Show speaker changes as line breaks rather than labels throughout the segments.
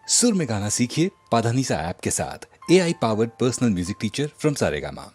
सुर में गाना सीखिए पाधानीसा ऐप के साथ। AI powered personal music teacher from Saregama.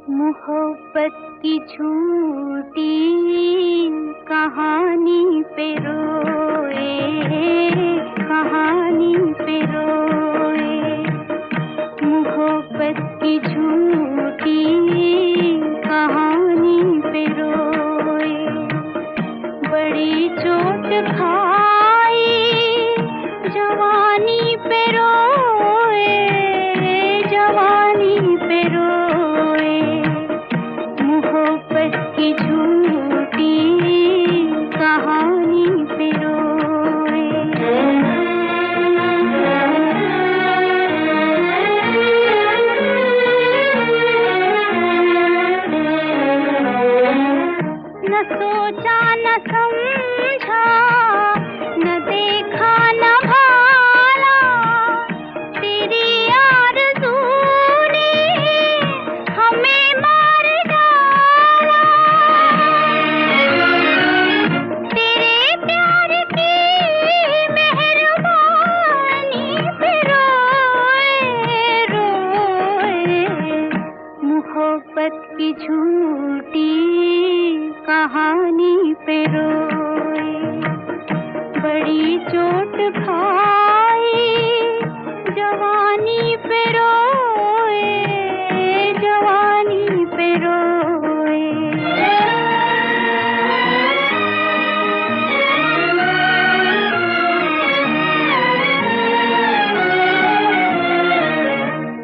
मोहब्बत की झूठी कहानी पे रोए, कहानी पे रोए। मोहब्बत की झूठी कहानी पे रोए। बड़ी चोट खाई जवानी पे रोए, जवानी पे रोए। मोहब्बत की झूठी कहानी पे रोए। न सोचा न समझा, न देखा न भाला, तेरी आरज़ू ने हमें मार डाला। तेरे प्यार की मेहरबानी पे रोए, रोए। मोहब्बत की झूठी कहानी पे रोए। बड़ी चोट खाई जवानी पे रोए, जवानी पे रोए।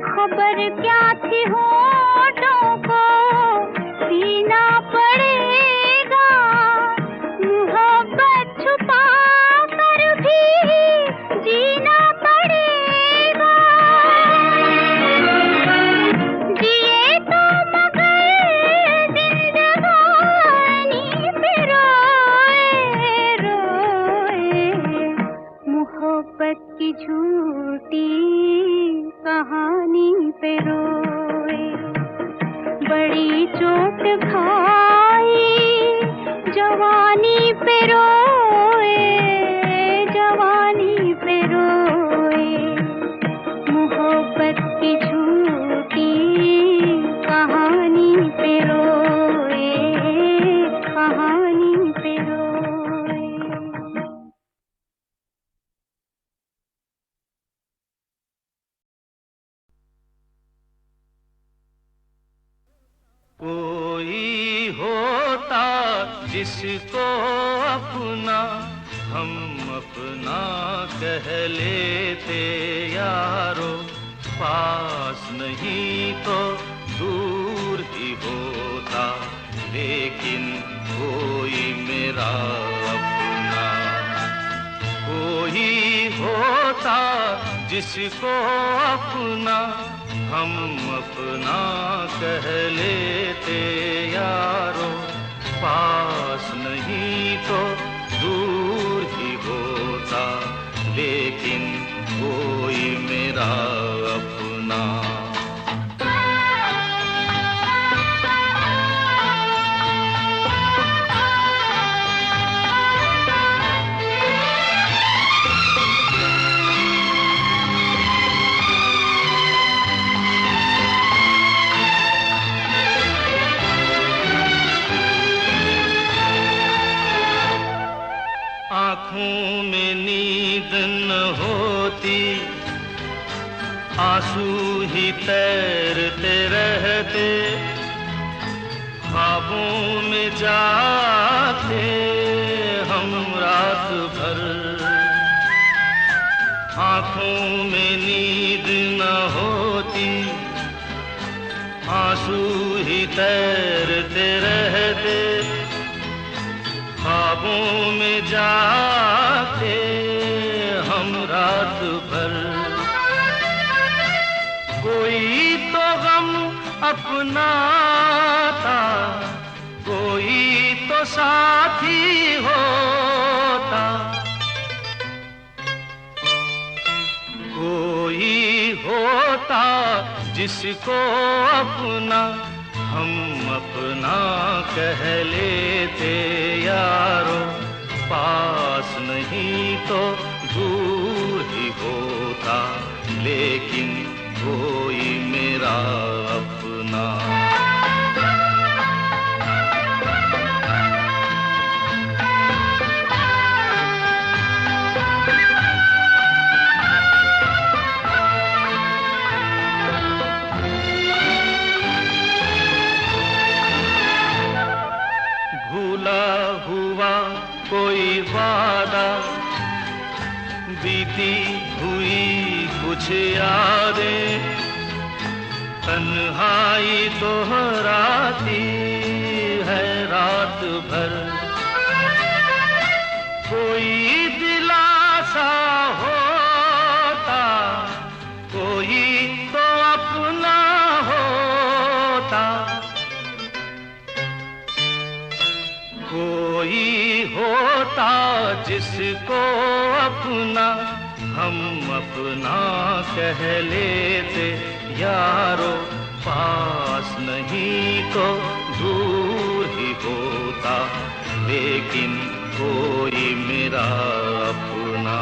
खबर क्या थी होठों को सीना पड़ेगा, मोहब्बत छुपा कर भी जीना पड़ेगा। जिए तो मगर जिंदगानी पे रोए, रोए। मोहब्बत की झूठी कहानी पे रोए। बड़ी चोट खाई जवानी पे रोए, जवानी पे रोए। मोहब्बत की झूठी कहानी पे रोए, कहानी पे रोए।
कोई होता जिसको अपना हम अपना कह लेते यारो, पास नहीं तो दूर ही होता, लेकिन कोई मेरा अपना। कोई होता जिसको अपना हम अपना कह लेते यारो, पास नहीं तो दूर ही होता, लेकिन कोई मेरा अपना। आँखों में नींद न होती, आंसू ही तैरते रहते, ख्वाबों में जाते हम रात भर। आँखों में नींद न होती, आंसू आंसू ही तैरते रहते, ख्वाबों में जाते हम रात भर। कोई तो गम अपना था, कोई तो साथी होता, कोई होता जिसको अपना हम अपना कह लेते यारो। पास नहीं तो दूर ही होता, लेकिन कोई मेरा अपना। भूला हुआ कोई वादा, बीती हुई कुछ यादें, तन्हाई दोहराती है रात भर। कोई दिलासा होता, कोई तो अपना होता, कोई होता जिसको अपना हम अपना कह लेते यारो। पास नहीं तो दूर ही होता, लेकिन कोई मेरा अपना।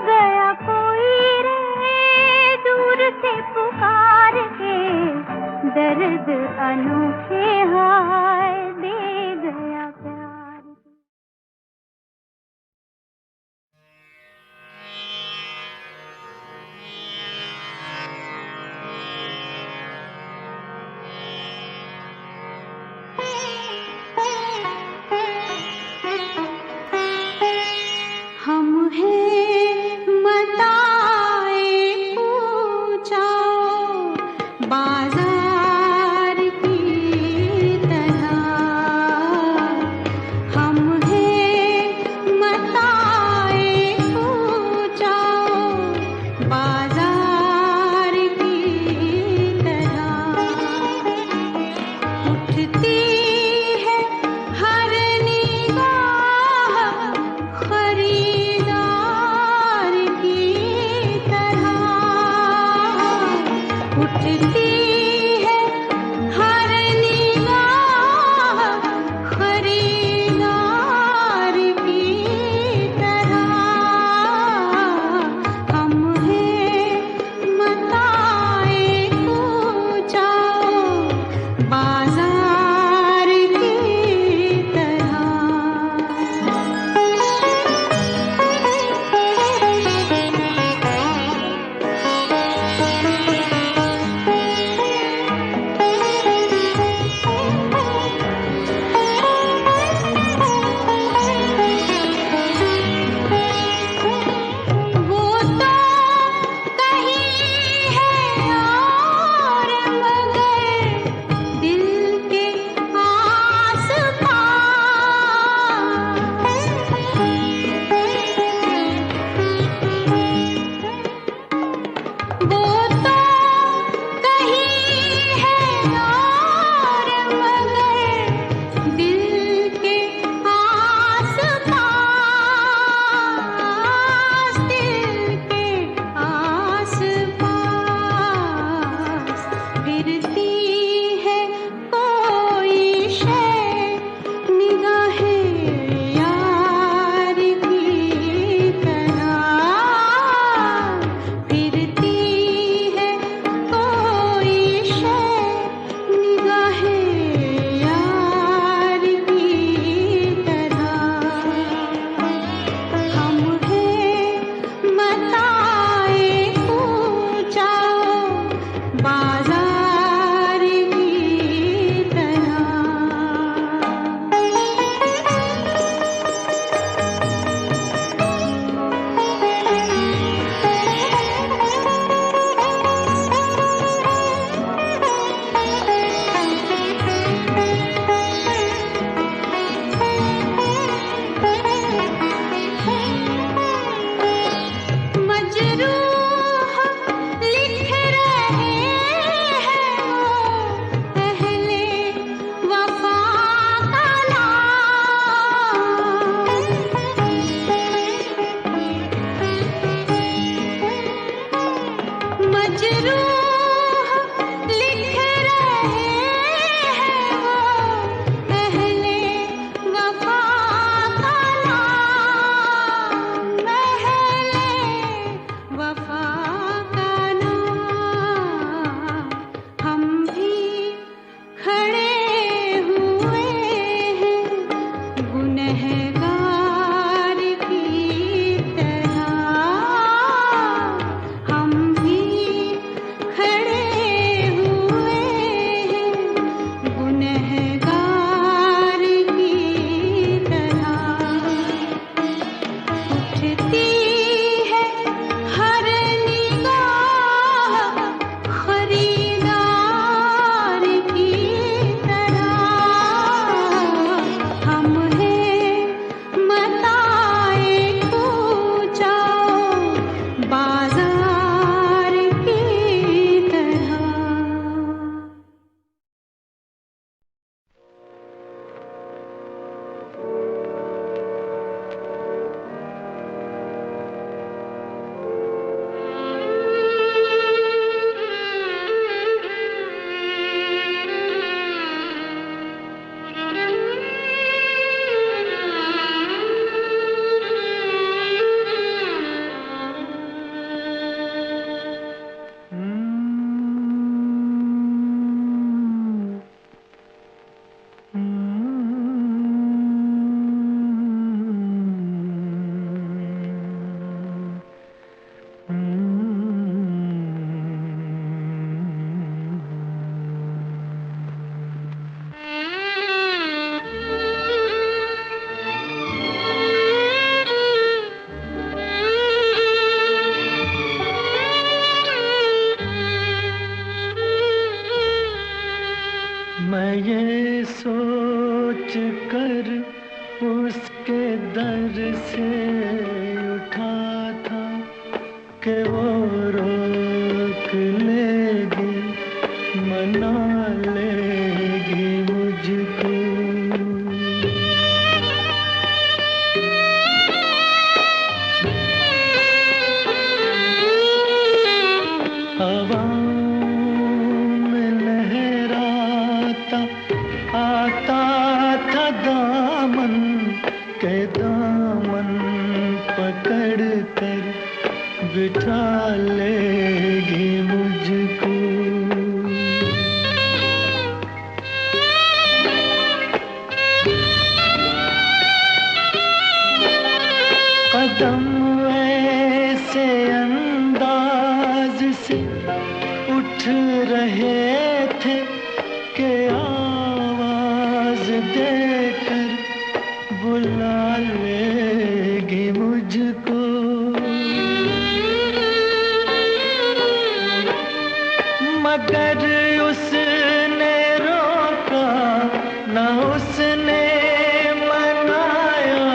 गया कोई रे दूर से पुकार के, दर्द अनोखे हाय दे गया प्यार के। हम हैं मताए पूछाओ बाजार की तरह, हम हैं मताए पूछाओ बाजार की तरह, उठती है हर निगाह खरीदार की तरह, उठती है हर निगाह खरीदार की तरह, हम हैं मताए पूछाओ बाजार की तरह।
कि वो रोक लेगी, मना लेगी मुझको। हवाओं में लहराता आता था दामन के, दामन पकड़ कर बिठा लेगी मुझको। कदम ऐसे अंदाज से उठ रहे थे कि आवाज देकर बुला लेगी मुझको। मगर उसने रोका न, उसने मनाया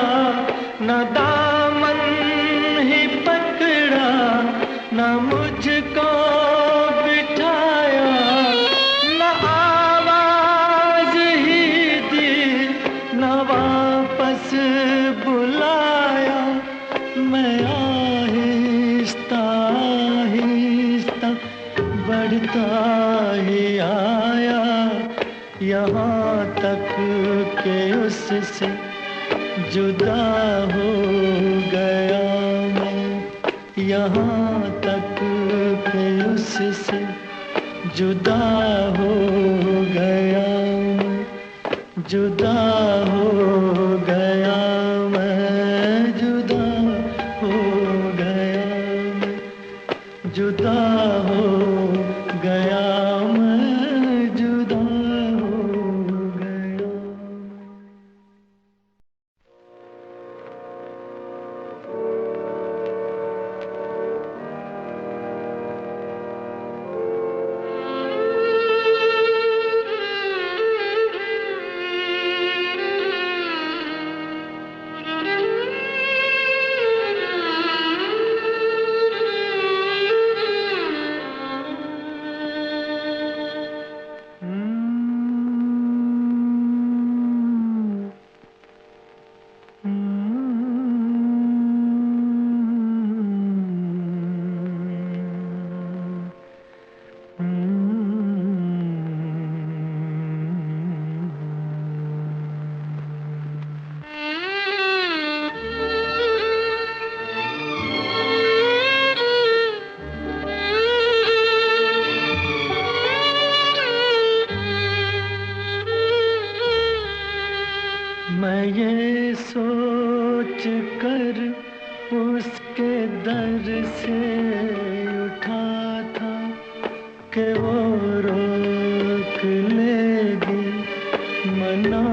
न, दामन ही पकड़ा न, मुझको बिठाया न, आवाज ही दी न, वापस बुलाया। मैं आहिस्ता आहिस्ता बढ़ता ही आया, यहाँ तक के उससे जुदा हो गया मैं। यहाँ तक के उससे जुदा हो गया मैं, जुदा हो गया मैं, जुदा हो गया मैं, जुदा हो गया मैं, जुदा हो गया। मैं ये सोच कर उसके दर से उठा था कि वो रोक लेगी, मना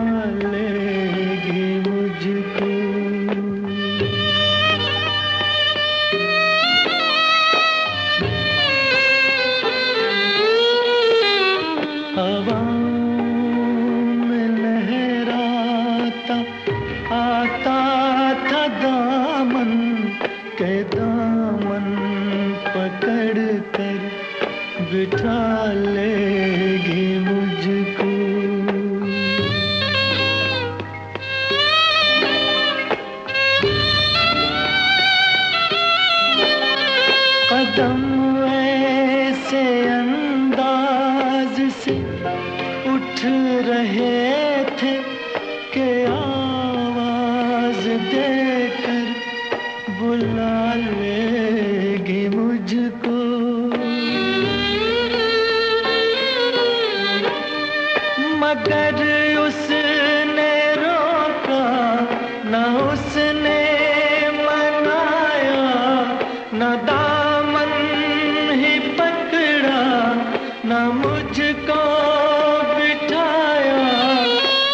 लेगी मुझको। हवाओं में लहराता आता था दामन के, दामन पकड़ कर बिठा लेगी मुझको। कदम ऐसे अंदाज से उठ रहे थे कि आवाज देकर बुला लेगी मुझको। मगर उसने रोका न, उसने मनाया न, दामन ही पकड़ा न, मुझको बिठाया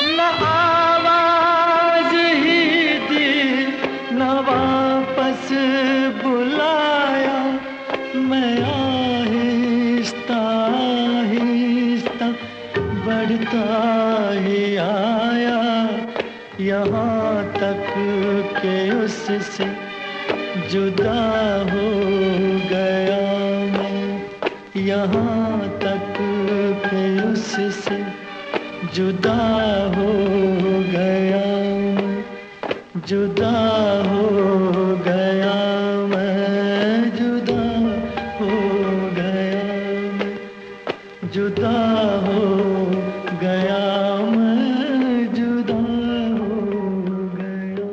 न, आवाज ही दी न, वापस बुलाया। मैं आहिस्ता आहिस्ता बढ़ता ही आया, यहाँ तक के उससे जुदा हो यहाँ तक के उससे जुदा हो गया मैं, जुदा हो गया मैं, जुदा हो गया मैं, जुदा हो गया मैं, जुदा हो गया।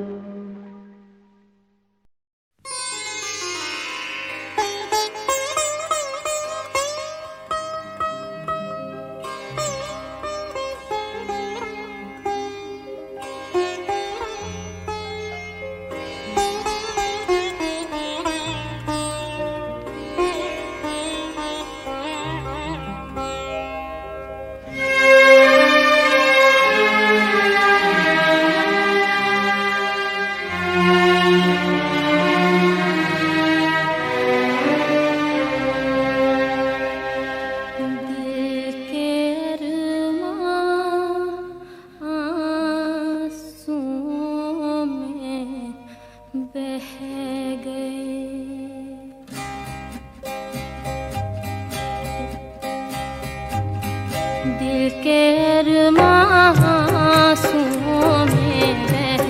दिल के अरमां आंसुओं में बह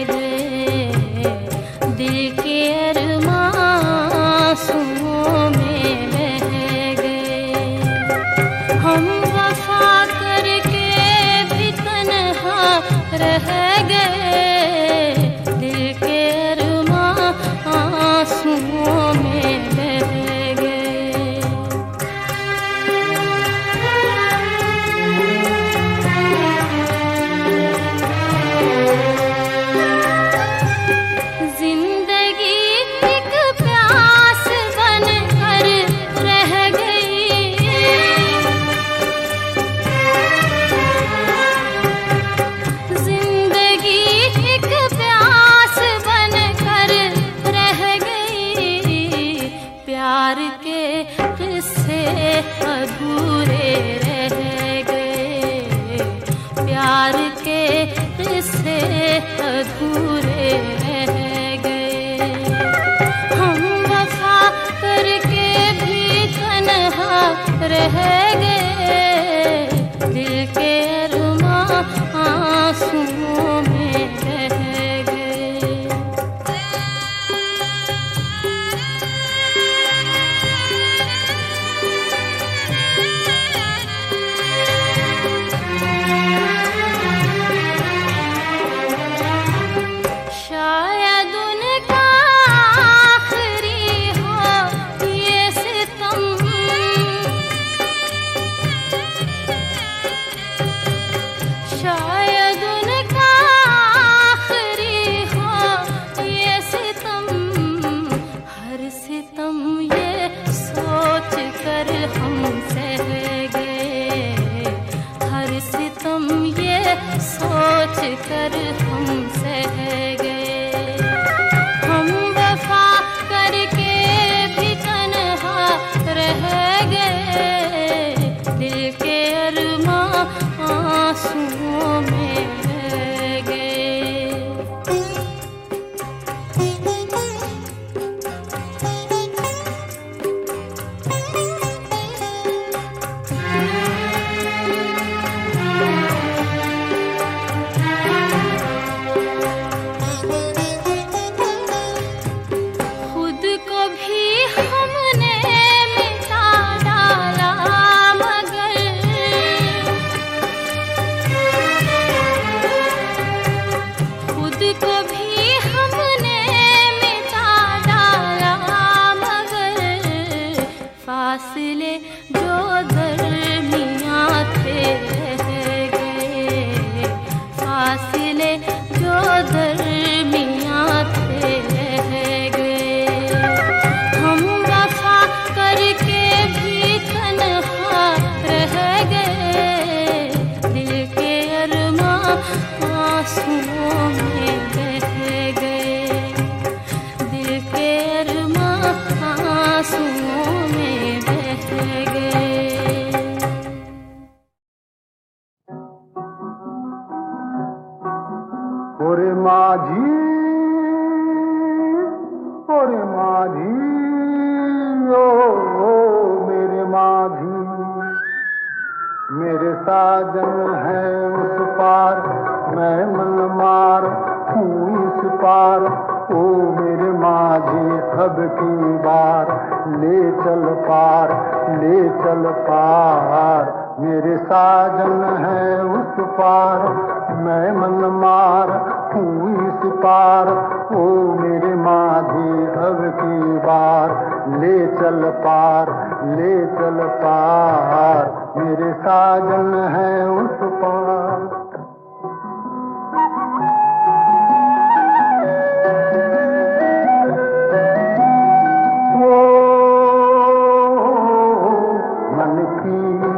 गए, दिल के अरमां आंसुओं में बह गए। हम वफा करके भी तन्हा रह गए, दिल के अरमां आंसुओं में बह गए। प्यार के किस्से अधूरे रह गए, प्यार के किस्से अधूरे रह गए। हम वफा करके भी तन्हा रह गए, दिल के अरमां आंसुओं में बह गए। शायद उनका आखिरी हो ये सितम, शायद उनका आखिरी हो ये सितम। हर सितम ये सोच कर हम सह गए, हर सितम ये सोच कर हम सह गए। हम वफा करके भी तन्हा रह गए, दिल के अरमां आंसुओं में बह गए। खुद को भी हमने मिटा डाला, मगर खुद को भी हमने मिटा डाला, मगर फासले जो दरमियां थे रह गए, फासले जो दरमियां थे रह गए। हम वफा करके भी तन्हा रह गए, दिल के अरमां आंसुओं में बह गए, दिल के अरमां आंसुओं में बह गए।
साजन है उस पार, मैं मनमार हूँ इस पार। ओ मेरे माझी सब की बार, ले चल पार, ले चल पार। मेरे साजन है उस पार, मैं मनमार हूँ इस पार। ओ मेरे माझी अब की बार, ले चल पार, ले चल पार। मेरे साजन है उस पार।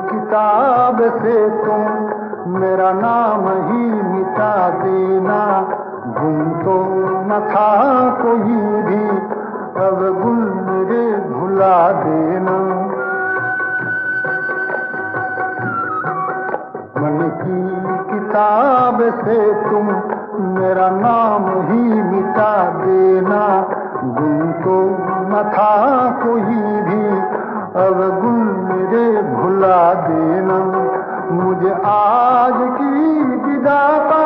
किताब से तुम मेरा नाम ही मिटा देना, गुम तो न था कोई भी, अब गुल मेरे भुला देना। मन की किताब से तुम मेरा नाम ही मिटा देना, गुम तो न था कोई भी, अब गुल मेरे भुला देना। मुझे आज की विदा का,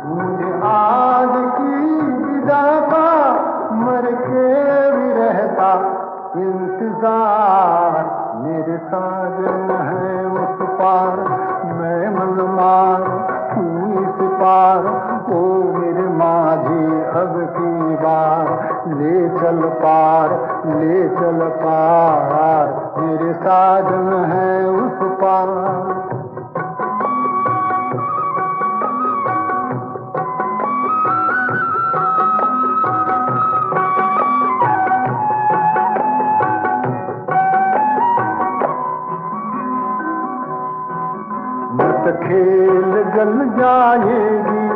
मुझे आज की विदा का मर के भी रहता इंतजार। मेरे साजन है उस पार, मैं मनमार हूँ इस पार। ओ मेरे माझी अब की बार, ले चल पार, ले चल पार। मेरे साजन है उस पार। मत खेल जल जाएगी,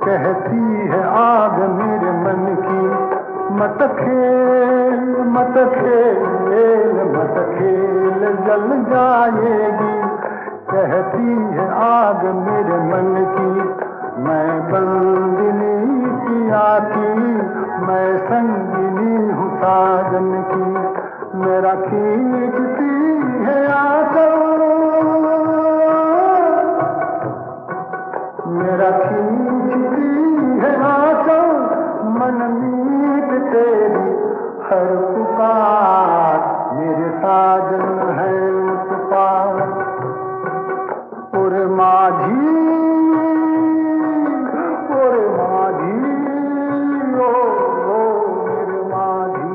कहती है आग मेरे मन की। मत खेल, मत खेल, मत खेल जल जाएगी, कहती है आग मेरे मन की। मैं बंदिनी पिया की, मैं संगिनी हूँ साजन की। मेरा खींचती है आंचल, मेरा खींचती है आंचल, मन मीत तेरी हर पुकार। मेरे साजन है उस पार। ओरे माझी, ओरे माझी, ओ मेरे माझी।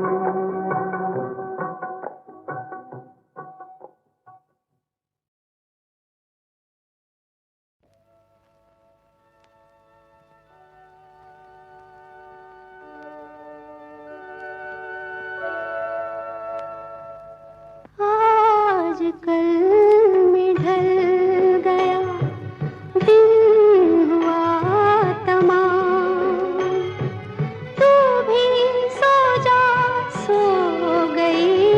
कल में ढल गया दिन हुआ तमाम, तू भी सो जा, सो गई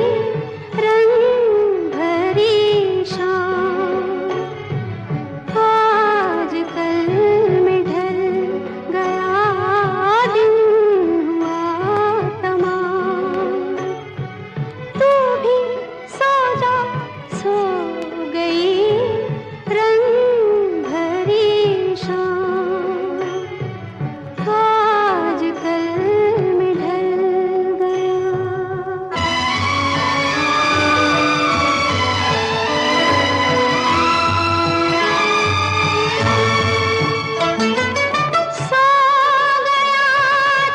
रंग भरी शाम। आज कल में ढल गया दिन हुआ तमाम, तू भी सो जा, सो गई रंग भरी शाम। आज कल में ढल गया। सो गया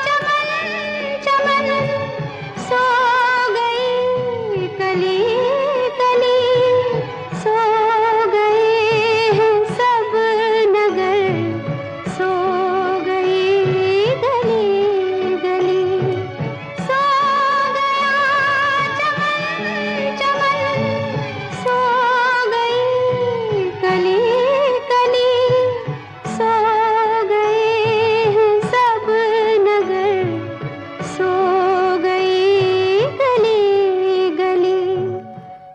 चमन चमन, सो गई कली कली, सो गए हैं सब नगर, सो गई गली गली। सो गया चमन चमन, सो गई कली कली, सो गए हैं सब नगर, सो गई गली गली।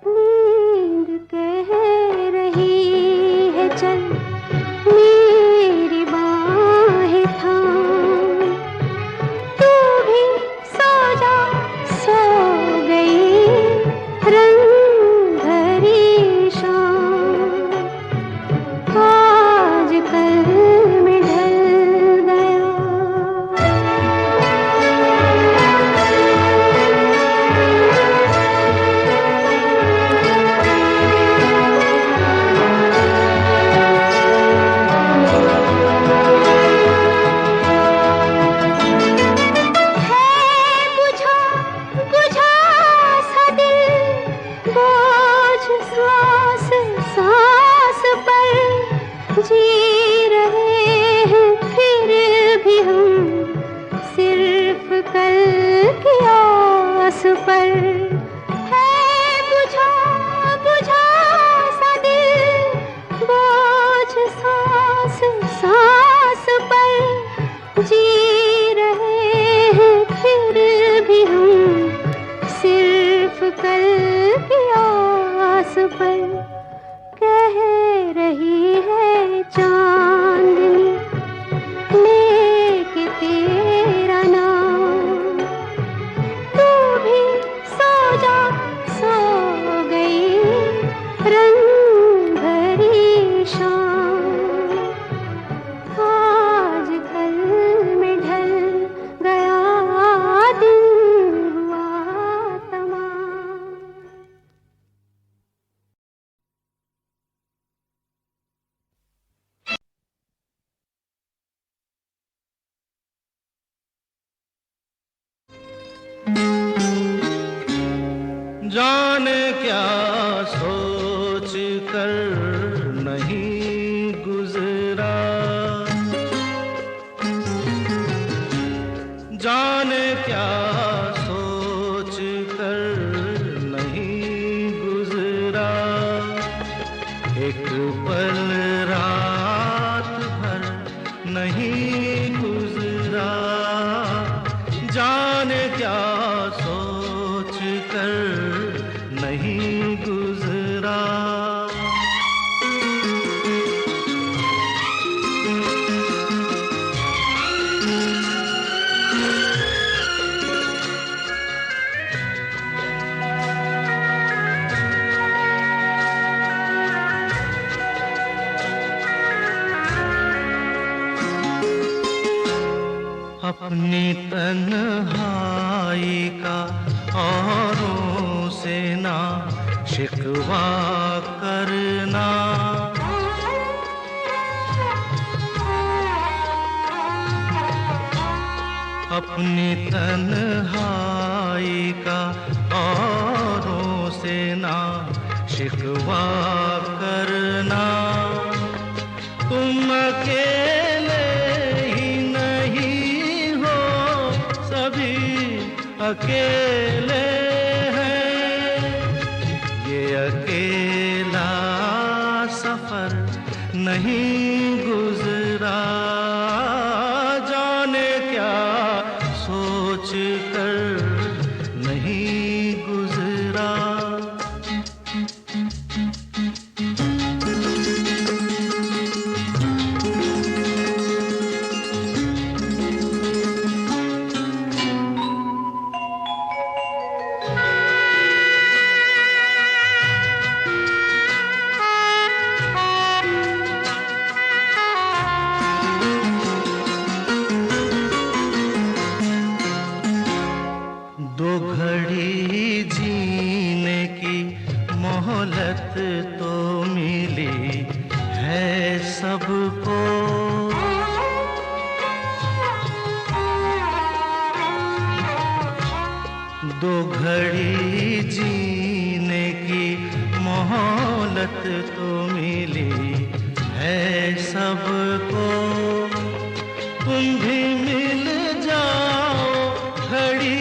नींद कह रही है चल, मेरी बाहें थाम, तू भी सो जा, सो गई रंग पर है बुझा बुझा सा दिल, बोझ सांस सांस पर जी रहे हैं फिर भी हम सिर्फ कल की आस पर। कह रही है चांदनी लेके तेरा नाम, तू भी सो जा, सो गई रंग भरी शाम। आज कल में ढल गया दिन हुआ तमाम।
जाने क्या सोच कर नहीं गुजरा, जाने क्या सोच कर नहीं गुजरा। एक पल रात भर नहीं गुजरा, जाने क्या सोच कर नहीं गुजरा। अपनी तन्हाई का औरों से ना शिकवा करना, अपनी तन्हाई का औरों से ना शिकवा करना। तुम अकेले ही नहीं हो, सभी अकेले हैं। ये अकेला सफर नहीं गुजरा, जाने क्या सोच कर नहीं गुजरा। दो घड़ी जीने की मोहलत तो मिली है सबको, दो घड़ी जीने की मोहलत तो मिली है सबको। तुम भी मिल जाओ घड़ी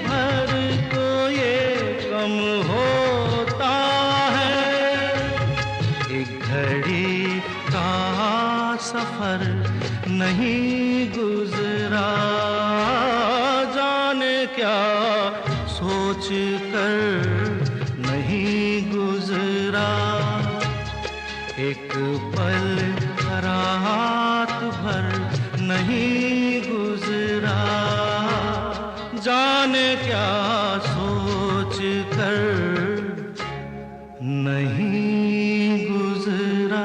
भर तो ये कम होता है। एक घड़ी का सफर नहीं गुजरा, जाने क्या सोच कर नहीं गुजरा। एक पल रात भर नहीं गुजरा, जाने क्या सोच कर नहीं गुजरा।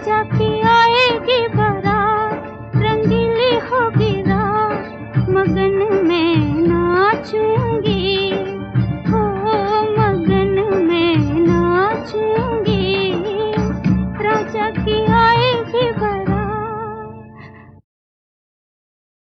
सजा के आएगी बारात, रंगीली होगी रात, मगन